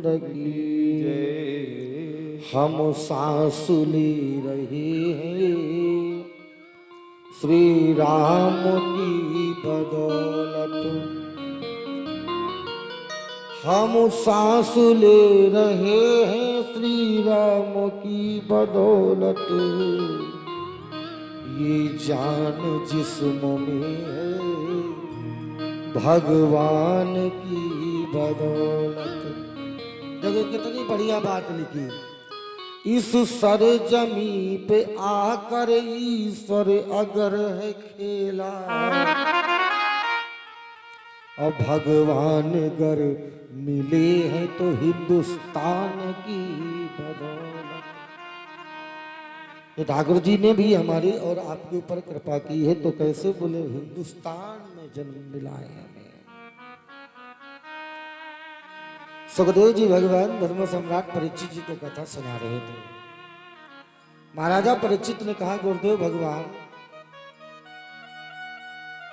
जिंदगी हम सांस ले रहे हैं श्री राम की बदौलत। हम सांस ले रहे हैं श्री राम की बदौलत। ये जान जिस्म में है भगवान की बदौलत। देखो कितनी बढ़िया बात लिखी। इस सरजमी पे आकर ईश्वर अगर है खेला और भगवान अगर मिले हैं तो हिंदुस्तान की बदौलत। ठाकुर जी ने भी हमारी और आपके ऊपर कृपा की है तो कैसे बोले हिंदुस्तान में जन्म मिला है हमें। सुखदेव जी भगवान धर्म सम्राट परीक्षित जी को कथा सुना रहे थे। महाराजा परीक्षित ने कहा गुरुदेव भगवान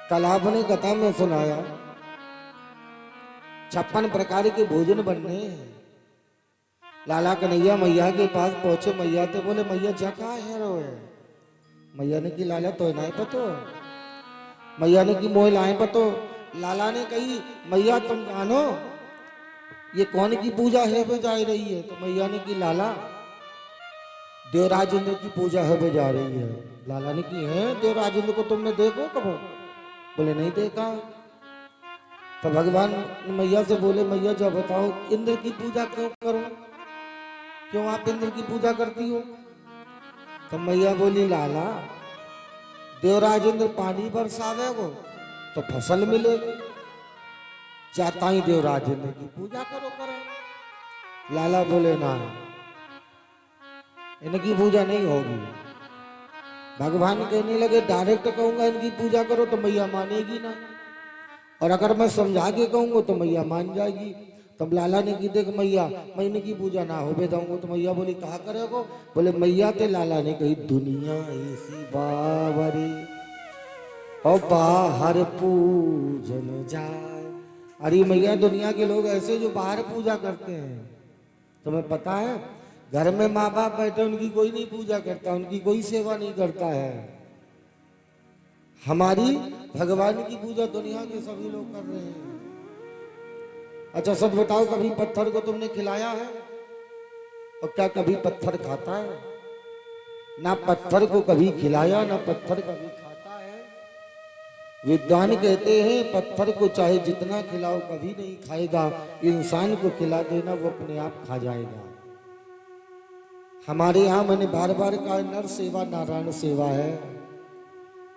कल आपने कथा में सुनाया 56 प्रकार के भोजन बनने हैं। लाला कन्हैया मैया के पास पहुंचे। मैया तो बोले मैया जा कहा है रो है। मैया ने की लाला तो ना पतो। मैया ने की मोह लाए पतो। लाला ने कही मैया तुम जानो ये कौन की पूजा है पे जा रही है। तो मैया ने की लाला देवराजेंद्र की पूजा है पे जा रही है। लाला ने की है देवराजेंद्र को तुमने देखो कब। बोले नहीं देखा। तो भगवान मैया से बोले मैया जब बताओ इंद्र की पूजा क्यों करो, क्यों आप इंद्र की पूजा करती हो। तो मैया बोली लाला देवराजेंद्र पानी बरसावे वो तो फसल मिलेगी। चाहता ही देवराजेंद्र की पूजा करो करो। लाला बोले ना इनकी पूजा नहीं होगी। भगवान कहने लगे डायरेक्ट कहूंगा इनकी पूजा करो तो मैया मानेगी ना, और अगर मैं समझा के कहूंगा तो मैया मान जाएगी। तब लाला ने की देख मैया मैं इनकी पूजा ना हो दूंगा। तो मैया बोली कहा करेगो। बोले मैया ते लाला ने कही दुनिया ऐसी बावरी और बाहर पूजन जाए। अरे मैया दुनिया के लोग ऐसे जो बाहर पूजा करते हैं। तुम्हें पता है घर में माँ बाप बैठे उनकी कोई नहीं पूजा करता, उनकी कोई सेवा नहीं करता है। हमारी भगवान की पूजा दुनिया के सभी लोग कर रहे हैं। अच्छा सच बताओ कभी पत्थर को तुमने खिलाया है और क्या कभी पत्थर खाता है। ना पत्थर को कभी खिलाया ना पत्थर कभी खाता है। विद्वान कहते हैं पत्थर को चाहे जितना खिलाओ कभी नहीं खाएगा, इंसान को खिला देना वो अपने आप खा जाएगा। हमारे यहाँ मैंने बार बार कहा नर सेवा नारायण सेवा है।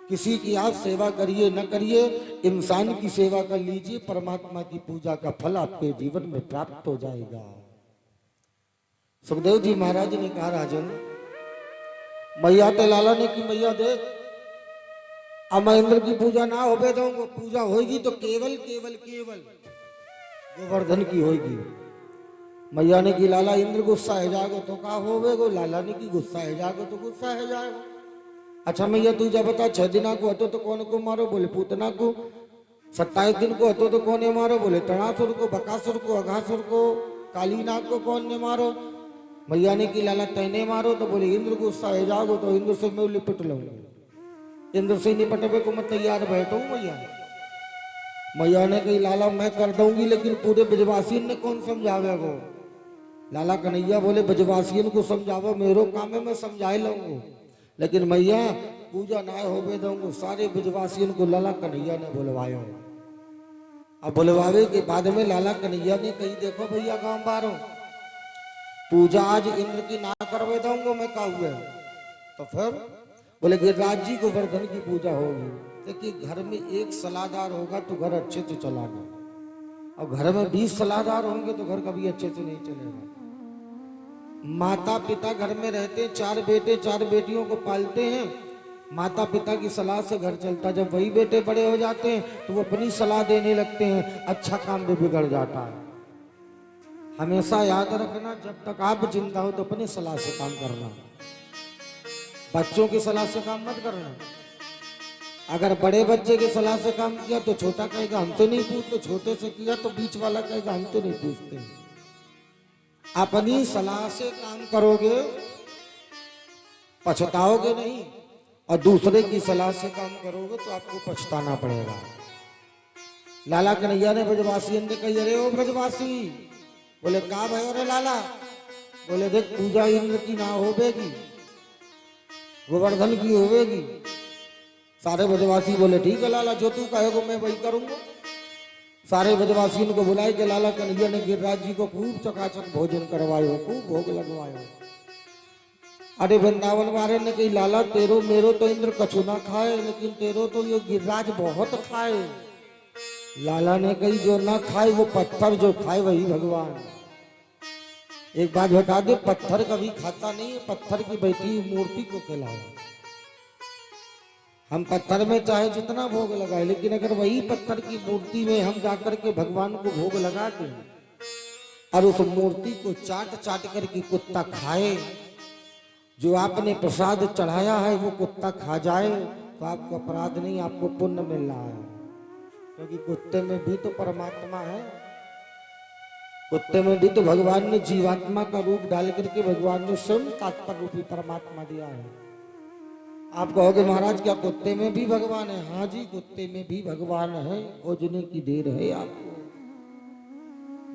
किसी की आप सेवा करिए न करिए इंसान की सेवा कर लीजिए, परमात्मा की पूजा का फल आपके जीवन में प्राप्त हो जाएगा। सुखदेव जी महाराज ने कहा राजन मैया ते लाला ने की मैया दे अब मैं इंद्र की पूजा ना हो दूंगा। पूजा होगी तो केवल केवल केवल गोवर्धन की होगी। मैया ने की लाला इंद्र गुस्सा है जाएगा तो कहा होवेगो। लाला ने की गुस्सा है जाएगा तो गुस्सा है जाएगा। अच्छा मैया तू जब बता 6 दिन को हटो तो कौन को मारो। बोले पूतना को। 27 दिन को हटो तो कौन मारो। बोले तणासुर को, बकासुर को, अघासुर को, कालीनाग को कौन ने मारो। मैया ने की लाला तैने मारो। तो बोले इंद्र गुस्सा है जाओ तो इंद्र से मैं लिपट लूंगा। इंद्र से निपटने को मैं तैयार बैठा हूं मैया। मैया ने कही लाला मैं कर दूंगी लेकिन पूरे ब्रजवासियों ने कौन समझावेगो। लाला कन्हैया बोले ब्रजवासियों को समझावो मेरो काम है मैं समझा लूंगा, लेकिन मैया पूजा ना हो दूंगा। सारे ब्रजवासियों को लाला कन्हैया ने बुलवाया। अब बुलवावे के बाद में लाला कन्हैया ने कही देखो भैया गांव बारो पूजा आज इंद्र की ना करवे दूंगा मैं कहूँ। तो फिर बोले गिरिराज जी गोवर्धन की पूजा होगी। देखिए घर में एक सलाहदार होगा तो घर अच्छे से चलाना, और घर में 20 सलाहदार होंगे तो घर कभी अच्छे से नहीं चलेगा। माता पिता घर में रहते 4 बेटे 4 बेटियों को पालते हैं। माता पिता की सलाह से घर चलता। जब वही बेटे बड़े हो जाते हैं तो वो अपनी सलाह देने लगते हैं, अच्छा काम भी बिगड़ जाता है। हमेशा याद रखना जब तक आप जिंदा हो तो अपनी सलाह से काम करना, बच्चों की सलाह से काम मत करना। अगर बड़े बच्चे की सलाह से काम किया तो छोटा कहेगा हम तो नहीं पूछते, छोटे से किया तो बीच वाला कहेगा हम तो नहीं पूछते। अपनी सलाह से काम करोगे पछताओगे नहीं, और दूसरे की सलाह से काम करोगे तो आपको पछताना पड़ेगा। लाला कन्हैया ने ब्रजवासियों ने कही, अरे ओ ब्रजवासी, बोले का भयो रे लाला? बोले देख, पूजा इंद्र की ना होवेगी, गोवर्धन की होवेगी। सारे ब्रजवासी बोले ठीक है लाला, जो तू कहेगा मैं वही करूंगा। सारे ब्रजवासियों को बुलाए कि लाला कन्हैया ने गिरिराज जी को खूब चकाचक भोजन करवायो, खूब भोग लगवायो। अरे वृंदावन वाले ने कही, लाला तेरो मेरो तो इंद्र कछु ना खाए, लेकिन तेरो तो ये गिरिराज बहुत खाए। लाला ने कही, जो ना खाए वो पत्थर, जो खाए वही भगवान। एक बात बता दे, पत्थर कभी खाता नहीं है, पत्थर की बैठी मूर्ति को खिलाओ। हम पत्थर में चाहे जितना भोग लगाए, लेकिन अगर वही पत्थर की मूर्ति में हम जाकर के भगवान को भोग लगा दें और उस मूर्ति को चाट चाट करके कुत्ता खाए, जो आपने प्रसाद चढ़ाया है वो कुत्ता खा जाए, तो आपको अपराध नहीं, आपको पुण्य मिल रहा है। क्योंकि कुत्ते में भी तो परमात्मा है, कुत्ते में भी तो भगवान ने जीवात्मा का रूप डाल करके भगवान ने स्वयं तात्पर्य रूपी परमात्मा दिया है। आप कहोगे महाराज क्या कुत्ते में भी भगवान है? हाँ जी, कुत्ते में भी भगवान है, खोजने की देर है आपको।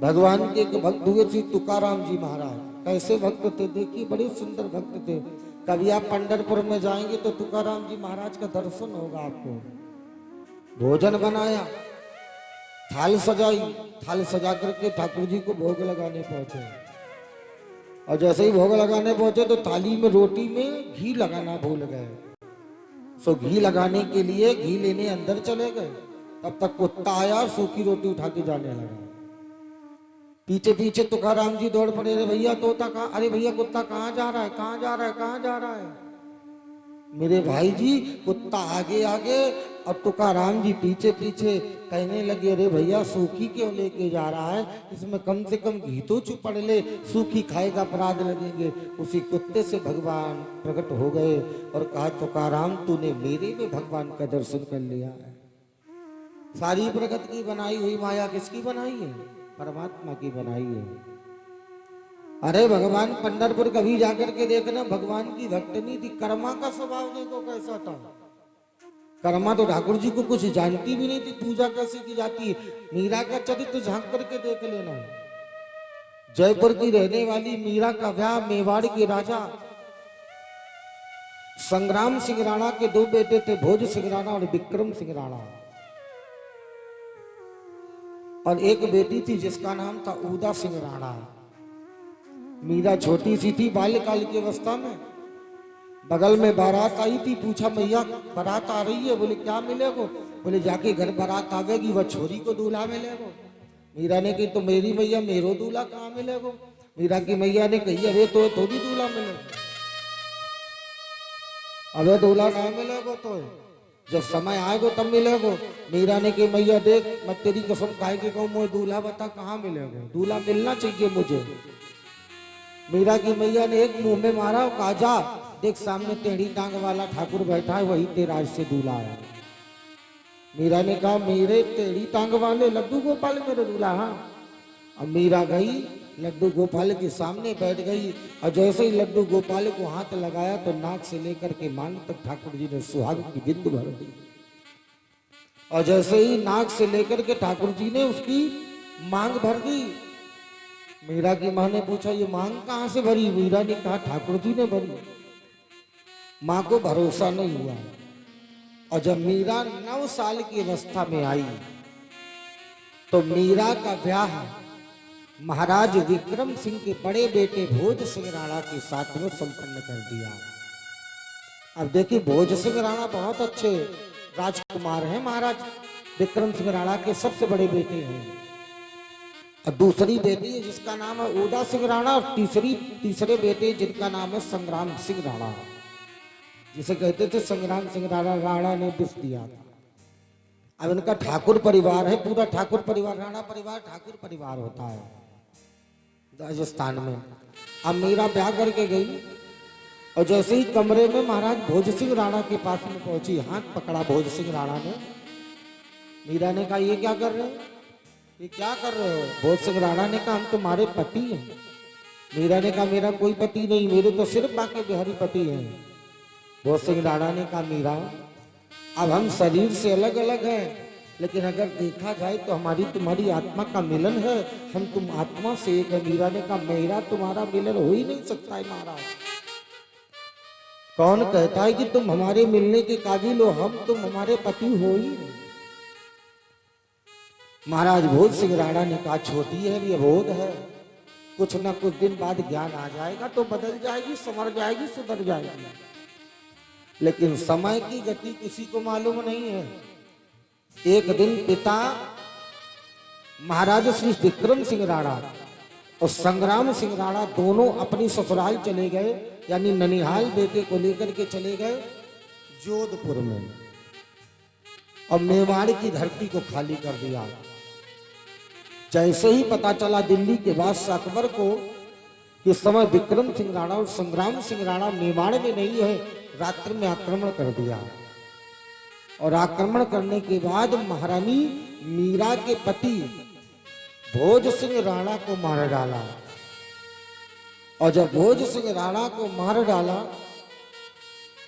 भगवान के एक भक्त हुए श्री तुकाराम जी महाराज। कैसे भक्त थे देखिए, बड़े सुंदर भक्त थे। कभी आप पंढरपुर में जाएंगे तो तुकाराम जी महाराज का दर्शन होगा आपको। भोजन बनाया, थाल सजाई, थाल सजा करके ठाकुर जी को भोग लगाने पहुंचे, और जैसे ही भोग लगाने पहुंचे तो थाली में रोटी में घी लगाना भूल गए। सो घी लगाने के लिए घी लेने अंदर चले गए, तब तक कुत्ता आया, सूखी रोटी उठा के जाने लगा। पीछे पीछे तुकाराम जी दौड़ पड़े, अरे भैया तोता कहाँ, अरे भैया कुत्ता कहाँ जा रहा है, कहाँ जा रहा है, कहाँ जा रहा है? मेरे भाई जी, कुत्ता आगे आगे और तुकाराम जी पीछे पीछे। कहने लगे, अरे भैया सूखी क्यों लेके जा रहा है, इसमें कम से कम घी तो चुपड़ ले, सूखी खाएगा अपराध लगेंगे। उसी कुत्ते से भगवान प्रकट हो गए और कहा, तुकाराम तूने मेरे में भगवान का दर्शन कर लिया है। सारी प्रगति की बनाई हुई माया किसकी बनाई है? परमात्मा की बनाई है। अरे भगवान पंढरपुर कभी जाकर के देखना, भगवान की भक्तनी थी। कर्मा का स्वभाव देखो कैसा था। कर्मा तो ठाकुर जी को कुछ जानती भी नहीं थी, पूजा कैसे की जाती है। मीरा का चरित्र झांक करके देख लेना। जयपुर की रहने वाली मीरा का ब्याह मेवाड़ के राजा संग्राम सिंह राणा के दो बेटे थे, भोज सिंह राणा और विक्रम सिंह राणा, और एक बेटी थी जिसका नाम था उदा सिंह राणा। मीरा छोटी सी थी, बाल्यकाल की अवस्था में। बगल में बारात आई थी, पूछा मैया बारात आ रही है, बोले क्या मिलेगो? बोले जाके घर बारात आ गएगी, वह छोरी को दूल्हा मिलेगो। मीरा ने कही, तो मेरी मैया मेरो दूल्हा कहाँ मिलेगो? मीरा की मैया ने कही, अरे तो थोड़ी दूल्हा मिलेगा, अबे दूल्हा ना मिलेगो तो जब समय आएगो तब मिलेगो। मीरा ने कही, मैया देख मैं तेरी कसम खाए के कहूँ, मुझे दूल्हा बता कहाँ मिलेगो, दूल्हा मिलना चाहिए मुझे। मीरा की मैया ने एक मुंह में मारा और कहा, जा देख सामने टेढ़ी टांग वाला ठाकुर बैठा है, वही तेरा आज से दूल्हा है। मीरा ने कहा, मेरे टेढ़ी टांग वाले लड्डू गोपाल मेरे दूल्हा? हाँ। अब मीरा गई, लड्डू गोपाल के सामने बैठ गई, और जैसे ही लड्डू गोपाल को हाथ लगाया तो नाक से लेकर के मांग तक ठाकुर जी ने सुहाग की बिंद भर दी। और जैसे ही नाक से लेकर के ठाकुर जी ने उसकी मांग भर दी। मीरा की मां ने पूछा, ये मांग कहां से भरी? मीरा ने कहा, ठाकुर जी ने भरी। मां को भरोसा नहीं हुआ, और जब मीरा 9 साल की अवस्था में आई तो मीरा का ब्याह महाराज विक्रम सिंह के बड़े बेटे भोज सिंह राणा के साथ में संपन्न कर दिया। अब देखिए, भोज सिंह राणा बहुत अच्छे राजकुमार हैं, महाराज विक्रम सिंह राणा के सबसे बड़े बेटे हैं। और दूसरी बेटी है जिसका नाम है उदा सिंह राणा, और तीसरे बेटे जिनका नाम है संग्राम सिंह राणा, जिसे कहते थे संग्राम सिंह राणा ने विष दिया था। अब इनका ठाकुर परिवार है, पूरा ठाकुर परिवार, राणा परिवार ठाकुर परिवार होता है राजस्थान में। अब मीरा ब्याह करके गई, और जैसे ही कमरे में महाराज भोज सिंह राणा के पास में पहुंची, हाथ पकड़ा भोज सिंह राणा ने। मीरा ने कहा, ये क्या कर रहे हो, ये क्या कर रहे हो? भोज सिंह राणा ने कहा, हम तुम्हारे पति हैं, मीरा ने कहा मेरा कोई पति नहीं, मेरे तो सिर्फ बांके बिहारी पति हैं। भोज सिंह राणा ने कहा मीरा अब हम शरीर से अलग अलग हैं, लेकिन अगर देखा जाए तो हमारी तुम्हारी आत्मा का मिलन है, हम तुम आत्मा से एक है। मीरा ने कहा मेरा तुम्हारा मिलन हो ही नहीं सकता है महाराज। कौन कहता है कि तुम हमारे मिलने के काबिल हो, हम तुम हमारे पति हो ही नहीं। महाराज भोज सिंह राणा ने कहा छोटी है ये बोध है, कुछ ना कुछ दिन बाद ज्ञान आ जाएगा तो बदल जाएगी, संवर जाएगी, सुधर जाएगी। लेकिन समय की गति किसी को मालूम नहीं है। एक दिन पिता महाराज श्री विक्रम सिंह राणा और संग्राम सिंह राणा दोनों अपनी ससुराल चले गए, यानी ननिहाल बेटे को लेकर के चले गए जोधपुर में, और मेवाड़ की धरती को खाली कर दिया। जैसे ही पता चला दिल्ली के बादशाह अकबर को कि समय विक्रम सिंह राणा और संग्राम सिंह राणा मेवाड़ में नहीं है, रात्रि में आक्रमण कर दिया। और आक्रमण करने के बाद महारानी मीरा के पति भोज सिंह राणा को मार डाला। और जब भोज सिंह राणा को मार डाला,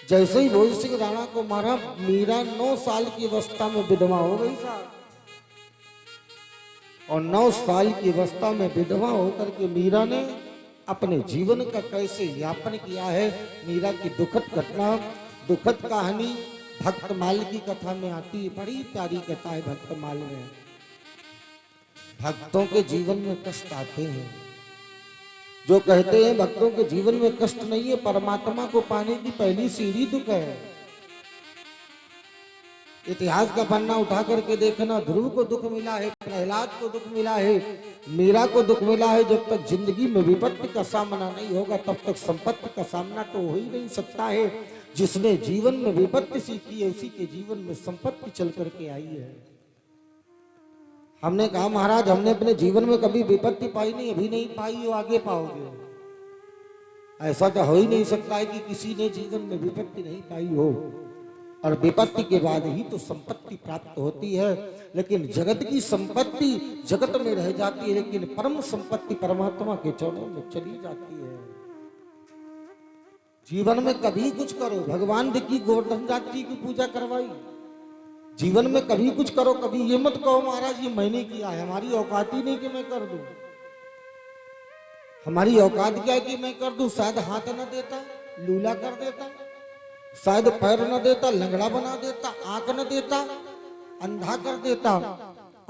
जैसे ही भोज सिंह राणा को मारा, मीरा 9 साल की अवस्था में विधवा हो गई साहब। और 9 साल की अवस्था में विधवा होकर के मीरा ने अपने जीवन का कैसे यापन किया है। मीरा की दुखद घटना, दुखद कहानी भक्तमाल की कथा में आती है। बड़ी प्यारी कथा है भक्तमाल में। भक्तों के जीवन में कष्ट आते हैं, जो कहते हैं भक्तों के जीवन में कष्ट नहीं है, परमात्मा को पाने की पहली सीढ़ी दुख है। इतिहास का पन्ना उठा करके देखना, ध्रुव को दुख मिला है, प्रहलाद को दुख मिला है, मीरा को दुख मिला है। जब तक जिंदगी में विपत्ति का सामना नहीं होगा तब तक संपत्ति का सामना तो हो ही नहीं सकता है। जिसने जीवन में विपत्ति सीखी है उसी के जीवन में संपत्ति चल करके आई है। हमने कहा महाराज हमने अपने जीवन में कभी विपत्ति पाई नहीं, अभी नहीं पाई हो, आगे पाओगे। ऐसा तो हो ही नहीं सकता है कि किसी ने जीवन में विपत्ति नहीं पाई हो, और विपत्ति के बाद ही तो संपत्ति प्राप्त होती है। लेकिन जगत की संपत्ति जगत में रह जाती है, लेकिन परम संपत्ति परमात्मा के चरणों में चली जाती है। जीवन में कभी कुछ करो, भगवान की गोवर्धन जाति की पूजा करवाई। जीवन में कभी कुछ करो, कभी ये मत कहो महाराज ये मैंने किया है, हमारी औकात ही नहीं कि मैं कर दूं। हमारी औकात क्या है कि मैं कर दूं? शायद हाथ न देता, लूला कर देता, शायद पैर न देता, लंगड़ा बना देता, आंख न देता, अंधा कर देता।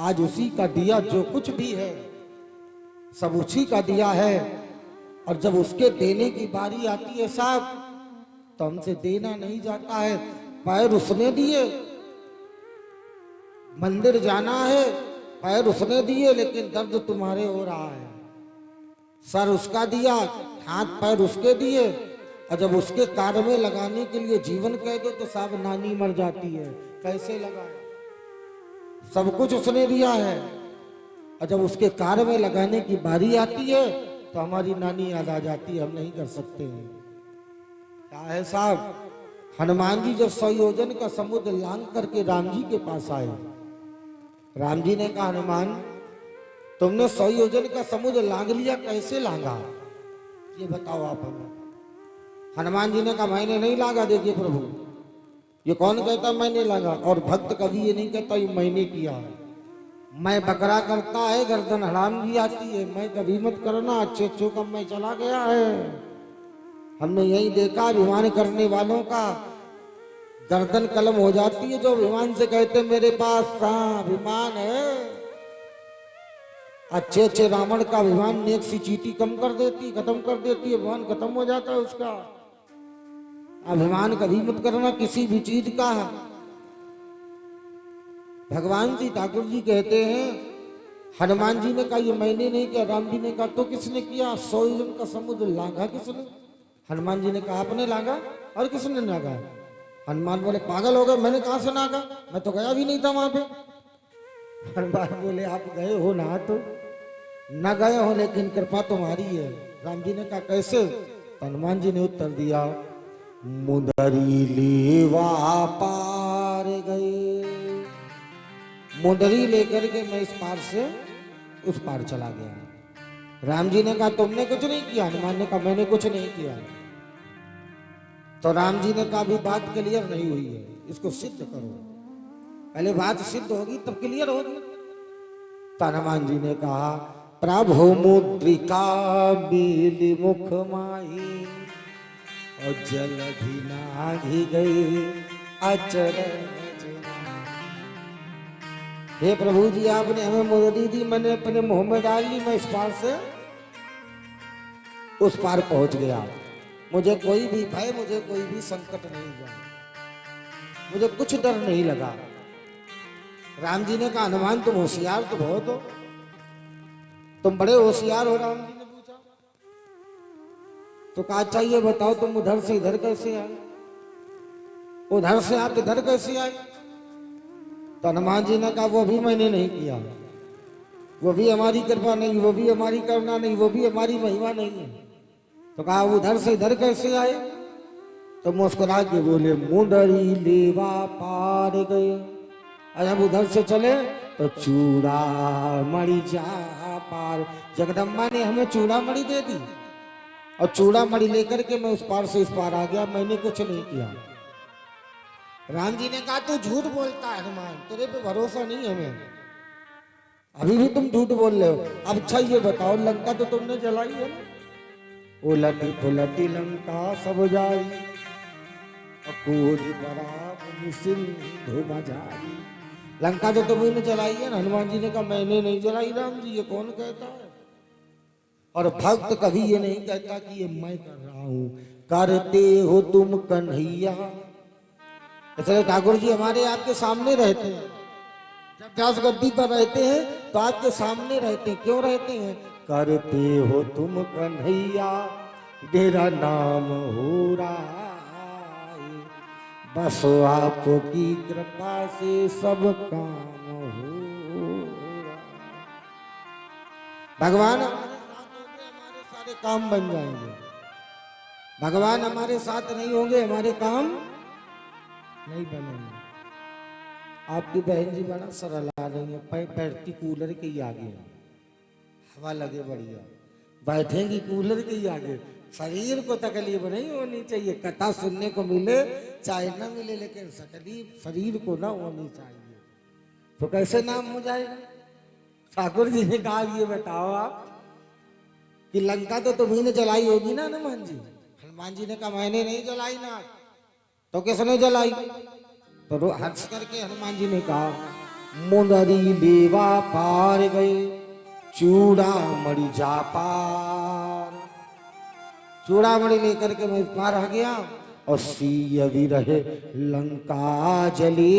आज उसी का दिया जो कुछ भी है सब उसी का दिया है। और जब उसके देने की बारी आती है साहब तो हमसे देना नहीं जाता है। पैर उसने दिए, मंदिर जाना है, पैर उसने दिए, लेकिन दर्द तुम्हारे हो रहा है। सर उसका दिया, हाथ पैर उसके दिए, और जब उसके कार्य में लगाने के लिए जीवन कह दो तो साहब नानी मर जाती है। कैसे लगाए? सब कुछ उसने दिया है, और जब उसके कार्य में लगाने की बारी आती है तो हमारी नानी याद आ जाती है, हम नहीं कर सकते हैं। क्या है साहब, हनुमान जी जब 100 योजन का समुद्र लांघ करके राम जी के पास आए, राम जी ने कहा हनुमान तुमने 100 योजन का समुद्र लांघ लिया, कैसे लांघा ये बताओ आप हमें। हनुमान जी ने कहा मैंने नहीं लांघा। देखिए प्रभु ये कौन कहता मैंने लांघा, और भक्त कभी ये नहीं कहता ये मैंने किया। मैं बकरा करता है गर्दन हराम भी आती है, मैं कभी मत करना, अच्छे अच्छों का मैं चला गया है। हमने यही देखा अभिमान करने वालों का गर्दन कलम हो जाती है, जो अभिमान से कहते मेरे पास अभिमान है। अच्छे अच्छे रावण का अभिमान ने एक सी चीटी कम कर देती, खत्म कर देती है, अभिमान खत्म हो जाता है उसका। अभिमान कभी मत करना किसी भी चीज का। भगवान जी ठाकुर जी कहते हैं हनुमान जी ने कहा ये मैंने नहीं किया, राम जी ने कहा तो किसने किया? 100 योजन का समुद्र लांघा किसने? हनुमान जी ने कहा आपने लांघा। और किसने लांघा? हनुमान बोले पागल हो गए, मैंने कहां से लांघा, मैं तो गया भी नहीं था वहां पे। हनुमान बोले आप गए हो ना, तो न गए हो लेकिन कृपा तुम्हारी है। राम जी ने कहा कैसे? हनुमान जी ने उत्तर दिया मुंदरी लेवा पार गए, मुंदरी लेकर के मैं इस पार से उस पार चला गया। राम जी ने कहा तुमने कुछ नहीं किया। हनुमान ने कहा मैंने कुछ नहीं किया। तो राम जी ने कहा अभी बात क्लियर नहीं हुई है, इसको सिद्ध करो, पहले बात सिद्ध होगी तब क्लियर होगी। तो हनुमान जी ने कहा प्रभु मुद्रिका बिल मुख माही और जलधि नाघि गई अचरज। हे प्रभु जी आपने हमें मुरली दी, मैंने अपने मुंह में डाल ली, मैं इस पार से उस पार पहुंच गया। मुझे कोई भी भय, मुझे कोई भी संकट नहीं हुआ, मुझे कुछ डर नहीं लगा। राम जी ने कहा हनुमान तुम होशियार तो बहुत हो, तुम बड़े होशियार हो। राम जी ने पूछा तो कहा अच्छा ये बताओ तुम उधर से इधर कैसे आए, उधर से आप इधर कैसे आए। तो हनुमान जी ने कहा वो भी मैंने नहीं किया, वो भी हमारी कृपा नहीं, वो भी हमारी करुणा नहीं, वो भी हमारी महिमा नहीं है। तो कहा उधर से इधर कैसे आए। तो मुस्कुरा के बोले मुंदरी लेवा पार गए। जब उधर से चले तो चूड़ा मणि जा पार, जगदम्बा ने हमें चूड़ा मणि दे दी और चूड़ा मणि लेकर के मैं उस पार से इस पार आ गया, मैंने कुछ नहीं किया। राम जी ने कहा तू झूठ बोलता है हनुमान, तेरे पे भरोसा नहीं है हमें, अभी भी तुम झूठ बोल रहे हो। अब अच्छा ये बताओ लंका तो तुमने जलाई है ना, उलटी पुलटी लंका सब जाई अकूद बराबर सिंधु मजाई। लंका तो तुमने जलाई है ना। हनुमान जी ने कहा मैंने नहीं जलाई। राम जी ये कौन कहता है, और भक्त कभी ये नहीं कहता कि ये मैं कर रहा हूं, करते हो तुम कन्हैया। इसलिए ठाकुर जी हमारे आपके सामने रहते हैं, जब व्यास गद्दी पर रहते हैं तो आपके सामने रहते हैं। क्यों रहते हैं, करते हो तुम कन्हैया मेरा नाम हो रहा, बस आपकी कृपा से सब काम हो रहा। भगवान हमारे साथ होंगे हमारे सारे काम बन जाएंगे, भगवान हमारे साथ नहीं होंगे हमारे काम नहीं बनेंगे। आपकी बहन जी बड़ा सरल आ रही है, बैठती कूलर के ही आगे, हवा लगे बढ़िया, बैठेंगी कूलर के ही आगे। शरीर को तकलीफ नहीं होनी चाहिए, कथा सुनने को मिले चाहे न मिले, लेकिन तकलीफ शरीर को ना होनी चाहिए। तो कैसे नाम हो जाएगा। ठाकुर जी ने कहा ये बताओ आप कि लंका तो तुम्ही ने जलाई होगी ना हनुमान जी। हनुमान जी ने कहा मैंने नहीं जलाई ना। तो किसने जलाई। तो हंस करके हनुमान जी ने कहा मुंदरी लेवा पार गए चूड़ा मणि जा पार। चूड़ा मणि लेकर के मैं पार आ गया और सीय भी रहे लंका जली।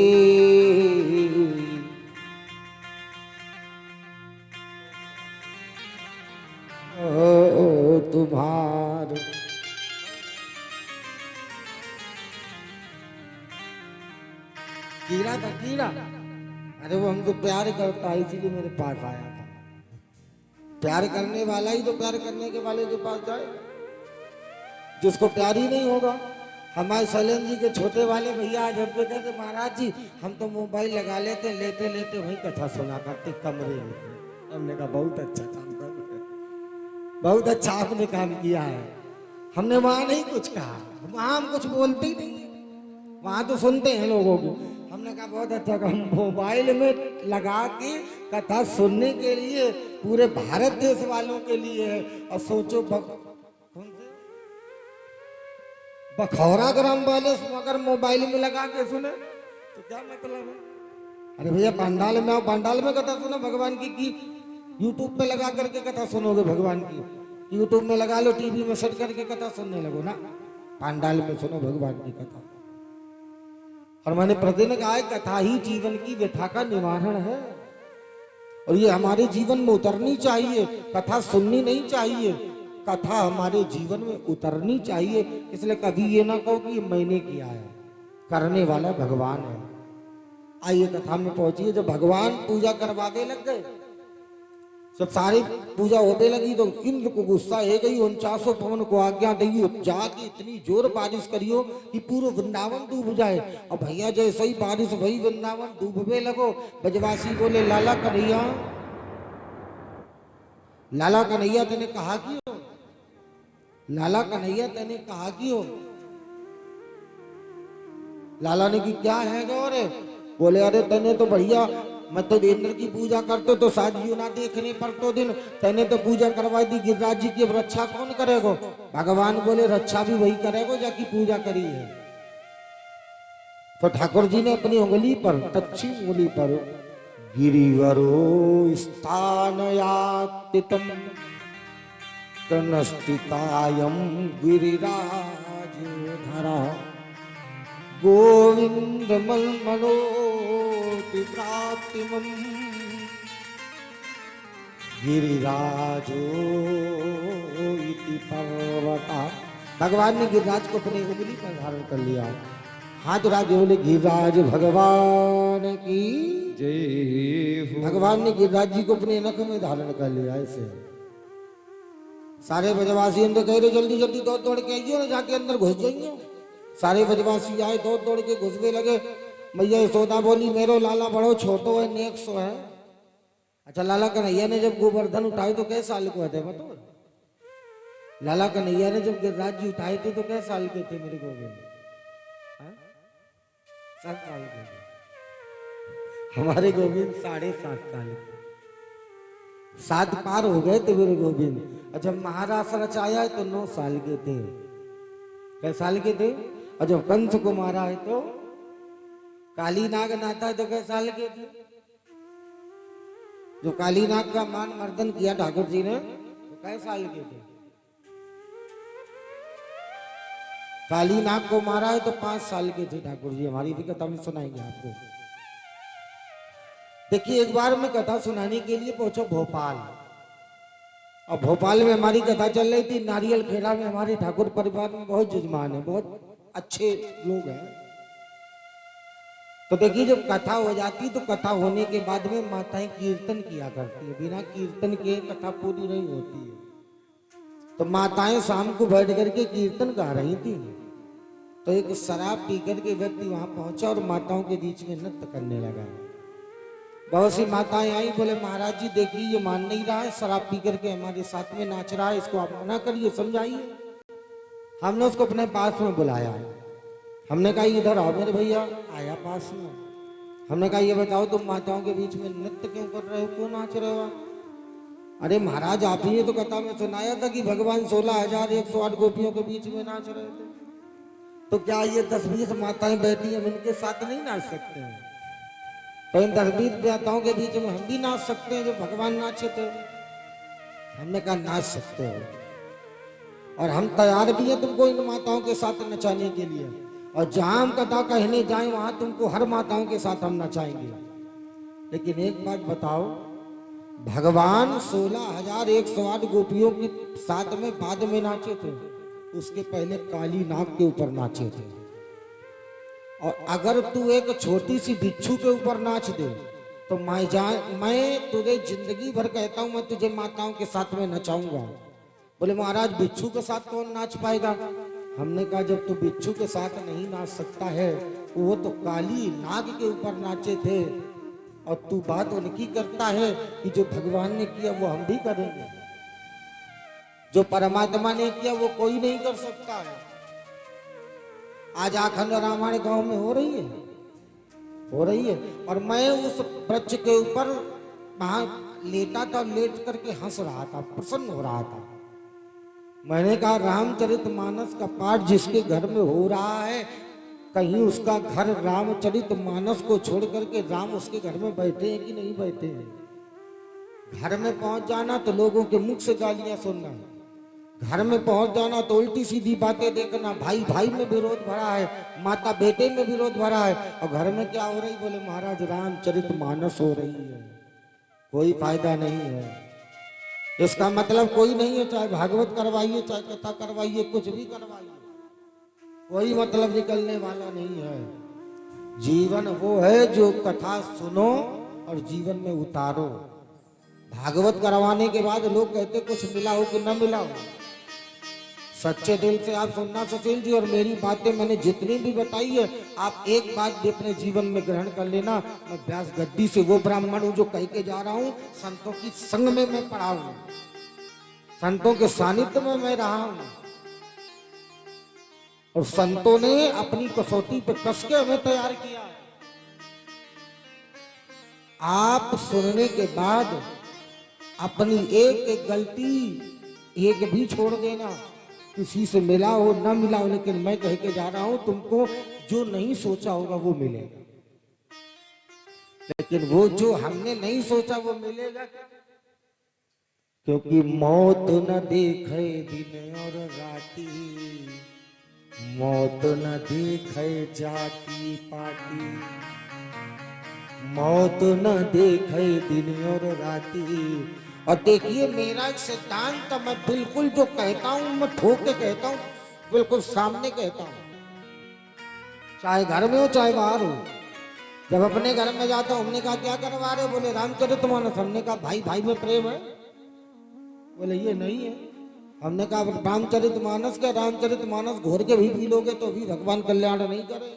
ओ तुम्हार कीड़ा था कीड़ा, अरे वो हमको प्यार करता है इसीलिए मेरे पास आया था। प्यार करने वाला ही तो प्यार करने के वाले के पास जाए, जिसको प्यार ही नहीं होगा। हमारे सलेम जी के छोटे वाले भैया आज हमसे कहते महाराज जी हम तो मोबाइल लगा लेते लेते लेते वही कथा सुना करते कमरे में। हमने कहा बहुत अच्छा काम कर, बहुत अच्छा आपने काम किया है। हमने वहां नहीं कुछ कहा, वहां हम कुछ बोलते ही नहीं, वहां तो सुनते हैं लोगों को। हमने कहा बहुत अच्छा काम, मोबाइल में लगा के कथा सुनने के लिए पूरे भारत देश वालों के लिए है। और सोचो बखौरा ग्राम वाले अगर मोबाइल में लगा के सुने तो क्या मतलब है। अरे भैया पंडाल में आओ, पंडाल में कथा सुनो भगवान की यूट्यूब पे लगा करके कथा सुनोगे भगवान की, यूट्यूब में लगा लो, टीवी में सेट करके कथा सुनने लगो ना, पंडाल में सुनो भगवान की कथा। और मैंने प्रतिदिन कहा है कथा ही जीवन की व्यथा का निवारण है और ये हमारे जीवन में उतरनी चाहिए। कथा सुननी नहीं चाहिए, कथा हमारे जीवन में उतरनी चाहिए। इसलिए कभी ये ना कहो कि मैंने किया है, करने वाला भगवान है। आइए कथा में पहुंचिए। जब भगवान पूजा करवाने लग गए, जब सारी पूजा होने लगी तो इंद्र को गुस्सा है गई, 49 पवन को आज्ञा दी जाके इतनी जोर बारिश करियो कि पूरा वृंदावन डूब जाए। और भैया जैसे ही बारिश भई वृंदावन डूबने लगो, ब्रजवासी बोले लाला कन्हैया लाला कन्हैया तेने कहा क्यों? लाला कन्हैया तेने कहा क्यों? लाला ने की क्या है गौरे? बोले अरे तेने तो भैया मैं तो इंद्र की पूजा करते तो शादी ना देखने पर तो दिन तेने तो पूजा करवा दी, गिरिराज जी की रक्षा कौन करेगो? भगवान बोले रक्षा भी वही करेगो जाकी पूजा करी है। तो ठाकुर जी ने अपनी उंगली पर, दक्षिण उंगली पर, गिरिवरो स्थानयातितम तनष्टितायम गिरिराज धरा गोविंद मनोति प्राप्तिमं गिरिराजो इति पर्वता। भगवान ने गिरिराज को अपनी उंगली पर धारण कर लिया। हाथ राजे बोले गिरिराज भगवान की जय। भगवान ने गिरिराज जी को अपने नख में धारण कर लिया। ऐसे सारे ब्रजवासी अंदर कह रहे जल्दी जल्दी दौड़ दौड़ के आइयो ना, जाके अंदर घुस जाइए। सारे ब्रजवासी आए, दौड़ दौड़ के घुसने लगे। मैया यशोदा बोली मेरो लाला बड़ो छोटो है, नेक सो है। अच्छा लाला कन्हैया ने जब गोवर्धन उठाए तो कैसे साल को थे बताओ? लाला कन्हैया ने जब गिरिराज जी उठाए थे तो कैसे साल के थे मेरे गोविंद? 7 साल के थे। हमारे गोविंद 7.5 साल के, 7 पार हो गए थे मेरे गोविंद। अच्छा महाराज रचाया है तो 9 साल के थे। कै साल के थे? और जब कंस को मारा है तो काली नाग नाता है तो कै साल के थे? जो काली नाग का मान मर्दन किया ठाकुर जी ने तो कै साल के थे? काली नाग को मारा है तो 5 साल के थे ठाकुर जी। हमारी भी कथा में सुनाएंगे आपको। देखिए एक बार मैं कथा सुनाने के लिए पहुंचो भोपाल, और भोपाल में हमारी कथा चल रही थी। नारियल खेड़ा में हमारे ठाकुर परिवार में बहुत जजमान है, बहुत अच्छे लोग हैं। तो देखिए जब कथा हो जाती तो कथा होने के बाद में माताएं कीर्तन किया करती है। बिना कीर्तन के कथा पूरी नहीं होती है। तो माताएं शाम को बैठ करके कीर्तन गा रही थी। तो एक शराब पीकर के व्यक्ति वहां पहुंचा और माताओं के बीच में नृत्य करने लगा। बहुत सी माताएं आई, बोले महाराज जी देखिए ये मान नहीं रहा है, शराब पी करके हमारे साथ में नाच रहा है, इसको आप मना करिए, समझाइए। हमने उसको अपने पास में बुलाया। हमने कहा इधर आओ मेरे भैया। आया पास में। हमने कहा ये बताओ तुम माताओं के बीच में नृत्य क्यों कर रहे हो, क्यों नाच रहे हो? अरे महाराज आप ही तो कथा में सुनाया था कि भगवान 16,108 गोपियों के बीच में नाच रहे थे। तो क्या ये 10-20 माताएं बैठी हम इनके साथ नहीं नाच सकते हैं? तो इन 10-20 माताओं के बीच में हम भी नाच सकते हैं जो भगवान नाचे थे? हमने कहा नाच सकते हो, और हम तैयार भी हैं तुमको इन माताओं के साथ नचाने के लिए। और जहां हम कथा कहने जाएं वहां तुमको हर माताओं के साथ हम नचाएंगे। लेकिन एक बात बताओ, भगवान 16,108 गोपियों के साथ में बाद में नाचे थे, उसके पहले काली नाग के ऊपर नाचे थे। और अगर तू एक छोटी सी बिच्छू के ऊपर नाच दे तो मैं तुझे जिंदगी भर कहता हूं मैं तुझे माताओं के साथ में नचाऊंगा। बोले महाराज बिच्छू के साथ कौन नाच पाएगा? हमने कहा जब तू बिच्छू के साथ नहीं नाच सकता है, वो तो काली नाग के ऊपर नाचे थे, और तू बात उनकी करता है कि जो भगवान ने किया वो हम भी करेंगे। जो परमात्मा ने किया वो कोई नहीं कर सकता है। आज आखंड रामायण गांव में हो रही है, और मैं उस वृक्ष के ऊपर वहां लेटा था, लेट करके हंस रहा था, प्रसन्न हो रहा था। मैंने कहा रामचरितमानस का पाठ जिसके घर में हो रहा है, कहीं उसका घर रामचरितमानस को छोड़ करके राम उसके घर में बैठे हैं कि नहीं बैठे हैं? घर में पहुंच जाना तो लोगों के मुख से गालियां सुनना, घर में पहुंच जाना तो उल्टी सीधी बातें देखना, भाई भाई में विरोध भरा है, माता बेटे में विरोध भरा है। और घर में क्या हो रही? बोले महाराज रामचरितमानस हो रही है। कोई फायदा नहीं है, इसका मतलब कोई नहीं है। चाहे भागवत करवाइए, चाहे कथा करवाइए, कुछ भी करवाइए, कोई मतलब निकलने वाला नहीं है। जीवन वो है जो कथा सुनो और जीवन में उतारो। भागवत करवाने के बाद लोग कहते कुछ मिला हो कि न मिला हो। सच्चे दिल से आप सुनना सुशील जी, और मेरी बातें मैंने जितनी भी बताई है आप एक बात भी अपने जीवन में ग्रहण कर लेना। मैं व्यास गद्दी से वो ब्राह्मण हूँ जो कह के जा रहा हूँ, संतों की संग में मैं पड़ा हूँ। संतों के सानिध्य में मैं रहा हूं और संतों ने अपनी कसौटी पे कस के हमें तैयार किया। आप सुनने के बाद अपनी एक एक गलती एक भी छोड़ देना। किसी से मिला हो ना मिला हो, लेकिन मैं कह के जा रहा हूं तुमको जो नहीं सोचा होगा वो मिलेगा, लेकिन वो जो हमने नहीं सोचा वो मिलेगा। क्योंकि मौत न देखे दिन और राती, मौत न देखे जाति पाती, मौत न देखे दिन और राती। और देखिए मेरा एक सिद्धांत, मैं बिल्कुल जो कहता हूं मैं ठोक के कहता हूं, बिल्कुल सामने कहता हूं, चाहे घर में हो चाहे बाहर हो। जब अपने घर में जाता हूं, हमने कहा क्या करवा रहे हो, बोले रामचरितमानस। हमने कहा भाई भाई में प्रेम है, बोले ये नहीं है। हमने कहा रामचरितमानस क्या, रामचरितमानस घोर के भी पी लोगे तो भी भगवान कल्याण नहीं करेंगे।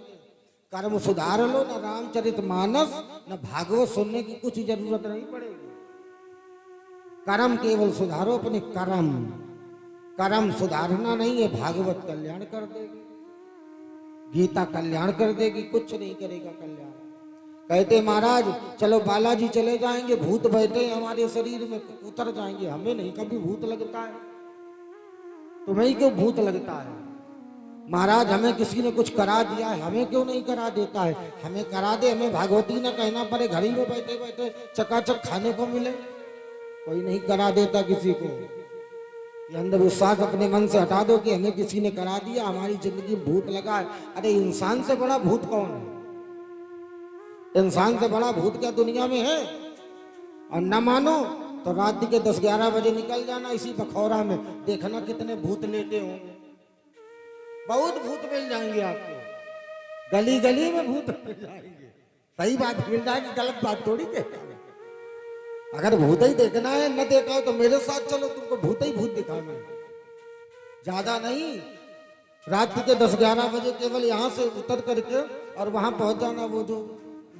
कर्म सुधार लो, ना रामचरितमानस न भागवत सुनने की कुछ जरूरत नहीं पड़ेगी। कर्म केवल सुधारो अपने कर्म, कर्म सुधारना नहीं है। भागवत कल्याण कर देगी, गीता कल्याण कर देगी, कुछ नहीं करेगा कल्याण। कहते महाराज चलो बालाजी चले जाएंगे, भूत बैठे हमारे शरीर में उतर जाएंगे। हमें नहीं कभी भूत लगता है, तुम्हें क्यों भूत लगता है? महाराज हमें किसी ने कुछ करा दिया है, हमें क्यों नहीं करा देता है? हमें करा दे, हमें भागवती ना कहना पड़े, घर ही में बैठे बैठे चकाचक खाने को मिले। कोई नहीं करा देता किसी को। ये अंधविश्वास अपने मन से हटा दो कि हमें किसी ने करा दिया, हमारी जिंदगी में भूत लगा है। अरे इंसान से बड़ा भूत कौन है? इंसान से बड़ा भूत क्या दुनिया में है? और न मानो तो रात के 10-11 बजे निकल जाना इसी बखौरा में, देखना कितने भूत लेटे होंगे। बहुत भूत मिल जाएंगे आपको, गली गली में भूत मिल जाएंगे। सही बात मिल जाएगी, गलत बात थोड़ी कहता है। अगर भूत ही देखना है, न देखा हो तो मेरे साथ चलो, तुमको भूत ही भूत दिखाना है। ज्यादा नहीं, रात के 10-11 बजे केवल यहाँ से उतर करके और वहां पहुंच जाना, वो जो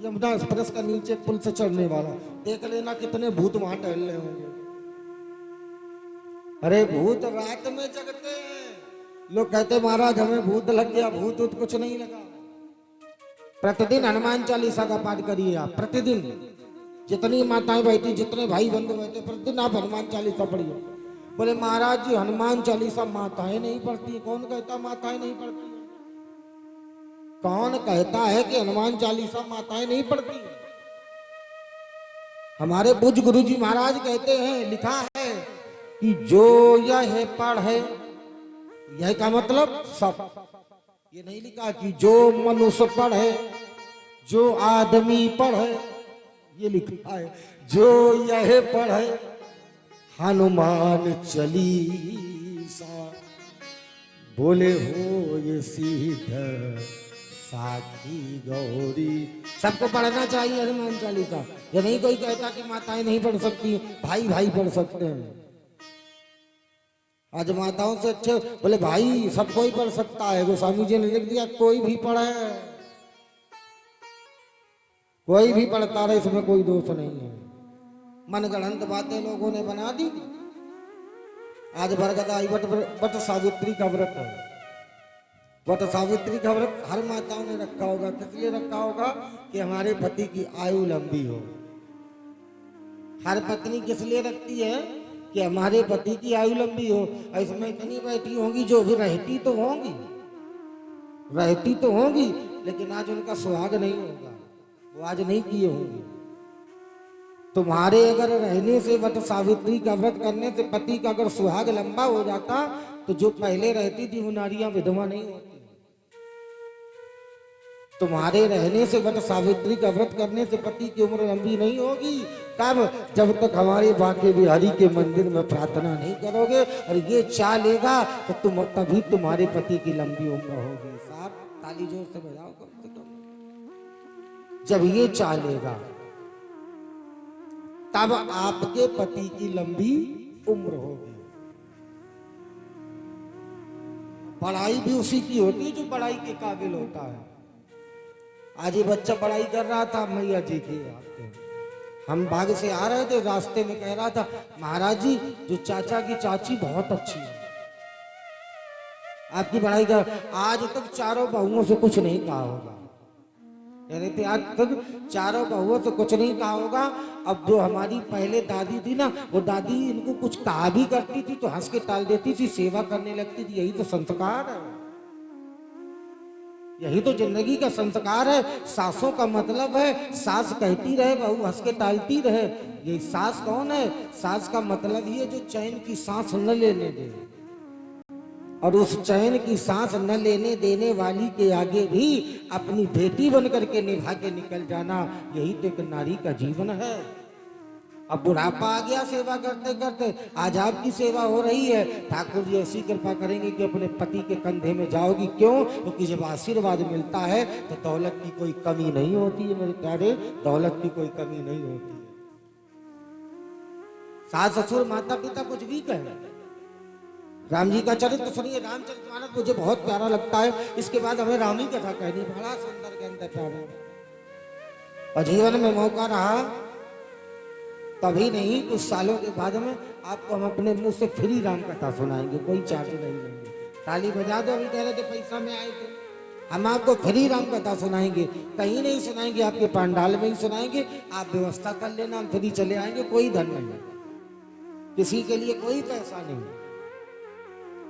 यमुना एक्सप्रेस का नीचे पुल से चढ़ने वाला, देख लेना कितने भूत वहां टहल रहे होंगे। अरे भूत रात में जगते हैं। लोग कहते महाराज हमें भूत लग गया, भूत कुछ नहीं लगा। प्रतिदिन हनुमान चालीसा का पाठ करिए आप, प्रतिदिन जितनी माताएं बैठी, जितने भाई बंधु बैठे, प्रतिदिन आप हनुमान चालीसा पढ़िए। बोले महाराज जी हनुमान चालीसा माताएं नहीं पढ़ती। कौन कहता माताएं नहीं पढ़ती? कौन कहता है कि हनुमान चालीसा माताएं नहीं पढ़ती? हमारे पूज्य गुरु जी महाराज कहते हैं, लिखा है कि जो यह पढ़े, यह का मतलब सब, ये नहीं लिखा कि जो मनुष्य पढ़े, जो आदमी पढ़े, ये लिखा है जो यह पढ़े हनुमान चालीसा, बोले हो ये सीधा साखी गौरी। सबको पढ़ना चाहिए हनुमान चालीसा। ये नहीं कोई कहता कि माताएं नहीं पढ़ सकती, भाई भाई पढ़ सकते हैं। आज माताओं से अच्छे बोले भाई सब कोई पढ़ सकता है। गोस्वामी जी ने लिख दिया कोई भी पढ़े, कोई भी पढ़ता रहे, इसमें कोई दोष नहीं है। मनगढ़ंत बातें लोगों ने बना दी। आज बरगदाई वट सावित्री का व्रत है। वट सावित्री का व्रत हर माताओं ने रखा होगा। किस लिए रखा होगा? कि हमारे पति की आयु लंबी हो। हर पत्नी किस लिए रखती है? कि हमारे पति की आयु लंबी हो। इसमें इतनी बैठी होंगी जो भी रहती तो होंगी, रहती तो होंगी, लेकिन आज उनका सुहाग नहीं होगा, वो आज नहीं किए होंगे। तुम्हारे अगर रहने से, वट सावित्री का व्रत करने से पति का अगर सुहाग लंबा हो जाता तो जो पहले रहती थी वो नारियां विधवा नहीं होती। तुम्हारे रहने से, वट सावित्री का व्रत करने से पति की उम्र लंबी नहीं होगी। कब? जब तक हमारे बांके बिहारी के मंदिर में प्रार्थना नहीं करोगे और ये चाह लेगा तो तुम तभी तुम्हारे पति की लंबी उम्र होगी। साहब ताली जोर से बजाओ कम से कम। जब ये चाह लेगा तब आपके पति की लंबी उम्र होगी। पढ़ाई भी उसी की होती है जो पढ़ाई के काबिल होता है। आज ये बच्चा पढ़ाई कर रहा था मैया जी की आपके, हम बाग से आ रहे थे, रास्ते में कह रहा था महाराज जी जो चाचा की चाची बहुत अच्छी है, आपकी बड़ाई कर, आज तक चारों बहुओं से कुछ नहीं कहा होगा। कह रहे थे आज तक चारों बहुओं से कुछ नहीं कहा होगा। अब जो हमारी पहले दादी थी ना, वो दादी इनको कुछ कहा भी करती थी तो हंस के टाल देती थी, सेवा करने लगती थी। यही तो संस्कार है, यही तो जिंदगी का संस्कार है। सासों का मतलब है सास कहती रहे, बहू हंस के टालती रहे। ये सास कौन है? सास का मतलब ही है जो चैन की सांस न लेने दे, और उस चैन की सांस न लेने देने वाली के आगे भी अपनी बेटी बन करके निभा के निकल जाना, यही तो एक नारी का जीवन है। अब बुढ़ापा आ गया सेवा करते करते, आज आपकी सेवा हो रही है, ठाकुर जी ऐसी कृपा करेंगे कि अपने पति के कंधे में जाओगी। क्यों? क्योंकि जब आशीर्वाद मिलता है तो दौलत की कोई कमी नहीं होती है मेरे प्यारे, दौलत की कोई कमी नहीं होती है। सास ससुर माता पिता कुछ भी कहें, राम जी का चरित्र सुनिए, रामचरितमानस मुझे बहुत प्यारा लगता है। इसके बाद हमें राम ही कथा कहनी, बड़ा सुंदर के अंदर प्यारा। और जीवन में मौका रहा तभी नहीं, कुछ सालों के बाद में आपको हम अपने मुंह से फ्री राम कथा सुनाएंगे, कोई चार्ज नहीं लेंगे। ताली बजा दो, अभी कह रहे थे पैसा में आए थे। हम आपको फ्री राम कथा सुनाएंगे, कहीं नहीं सुनाएंगे, आपके पंडाल में ही सुनाएंगे। आप व्यवस्था कर लेना, हम फ्री चले आएंगे, कोई धन नहीं, किसी के लिए कोई पैसा नहीं।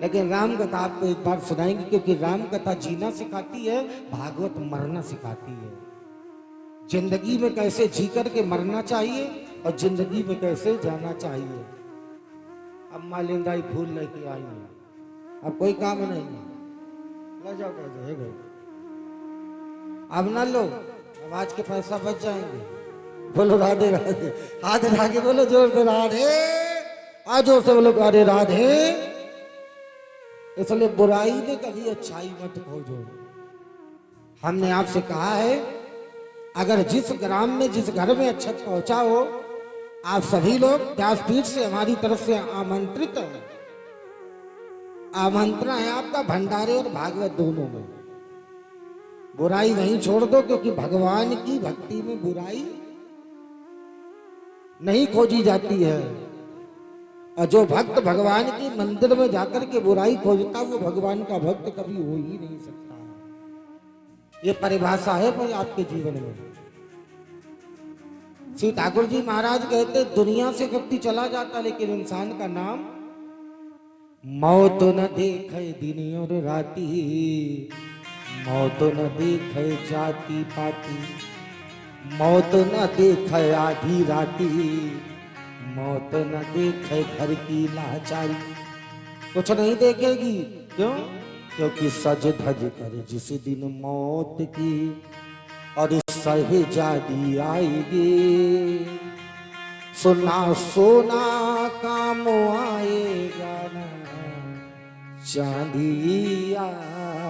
लेकिन राम कथा आपको एक बार सुनाएंगे, क्योंकि राम कथा जीना सिखाती है, भागवत मरना सिखाती है। जिंदगी में कैसे जी करके मरना चाहिए और जिंदगी में कैसे जाना चाहिए। अब मालिंदाई फूल लेके आई है, अब कोई काम नहीं है, ले जाओ कैसे गए, अब ना लो, अब आज के पैसा बच जाएंगे। बोलो राधे राधे, हाथ उठा के बोलो जोर से राधे, आज जोर से बोलो राधे राधे। इसलिए बुराई में कभी अच्छाई मत खोजो। हमने आपसे कहा है, अगर जिस ग्राम में जिस घर में अक्षत पहुंचा हो, आप सभी लोग व्यासपीठ से हमारी तरफ से आमंत्रित हैं। आमंत्रण है आपका भंडारे और भागवत दोनों में। बुराई नहीं छोड़ दो, क्योंकि भगवान की भक्ति में बुराई नहीं खोजी जाती है। और जो भक्त भगवान के मंदिर में जाकर के बुराई खोजता, वो भगवान का भक्त कभी हो ही नहीं सकता। ये परिभाषा है भाई आपके जीवन में। श्री ठाकुर जी महाराज कहते, दुनिया से व्यक्ति चला जाता, लेकिन इंसान का नाम मौत न देखे दिन और राती, मौत न देखे जाति पाती, मौत न देखे आधी राती, मौत न देखे घर की लाचारी। कुछ नहीं देखेगी, क्यों? क्योंकि सज धज कर जिस दिन मौत की और सहजादी आएगी, सोना सोना काम आएगा ना चांदी आएगी।